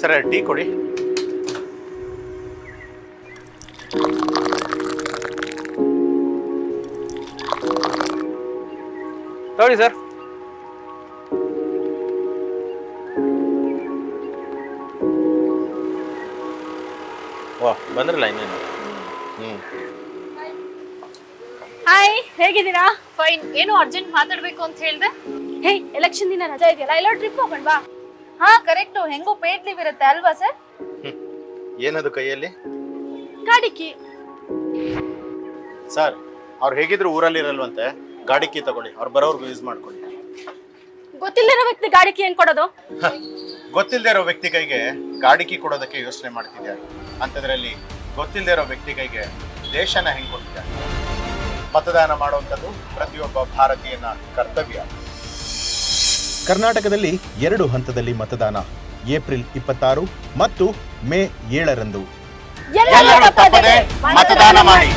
Sir tea ಕೊಡಿ. ನೋಡಿ sir. ವಾ ಬಂದ್ರಲ್ಲ ಇನ್ನೇನು. ಹಾಯ್, ಹೇಗಿದ್ದೀರಾ? ಫೈನ್. ಏನು ಅರ್ಜೆಂಟ್ ಮಾತಾಡ್ಬೇಕು ಅಂತ ಹೇಳ್ದೆ? ಹೇ, ಎಲೆಕ್ಷನ್ ದಿನ ರಜಾ ಇದೆಯಲ್ಲ, ಎಲ್ಲೋ ಟ್ರಿಪ್ ಹೋಗೋಣ ಬಾ. ಹಾ ಕರೆಕ್ಟು, ಹೆಂಗೋ ಪೇಡ್ ಲೀವ್ ಇರುತ್ತೆ ಅಲ್ವಾ ಸರ್? ಏನದು ಕೈಯಲ್ಲಿ? ಗಾಡಿ ಕೀ. ಸರ್ ಅವ್ರು ಹೇಗಿದ್ರು ಊರಲ್ಲಿ ಇರಲ್ವಂತೆ, ಗಾಡಿ ಕೀ ತಗೊಳ್ಳಿ, ಅವ್ರು ಬರೋರ್ಗು ಯೂಸ್ ಮಾಡ್ಕೊಳ್ಳಿ. ಗೊತ್ತಿಲ್ಲದಿರೋ ವ್ಯಕ್ತಿ ಗಾಡಿ ಕೀ ಏನ್ ಕೊಡೋದು? ಗೊತ್ತಿಲ್ಲದೆ ಇರೋ ವ್ಯಕ್ತಿ ಕೈಗೆ ಗಾಡಿ ಕೀ ಕೊಡೋದಕ್ಕೆ ಯೋಚನೆ ಮಾಡ್ತಿದ್ಯಾ? ಅಂಥದ್ರಲ್ಲಿ ಗೊತ್ತಿಲ್ಲದೆ ಇರೋ ವ್ಯಕ್ತಿ ಕೈಗೆ ದೇಶನ ಹೆಂಗ್ ಕೊಡ್ತಿದ್ಯಾ? ಮತದಾನ ಮಾಡುವಂಥದ್ದು ಪ್ರತಿಯೊಬ್ಬ ಭಾರತೀಯನ ಕರ್ತವ್ಯ. ಕರ್ನಾಟಕದಲ್ಲಿ 2 ಹಂತದಲ್ಲಿ ಮತದಾನ, ಏಪ್ರಿಲ್ 26 ಮತ್ತು ಮೇ 7ರಂದು. ಎಲ್ಲರೂ ತಪ್ಪದೆ ಮತದಾನ ಮಾಡಿ.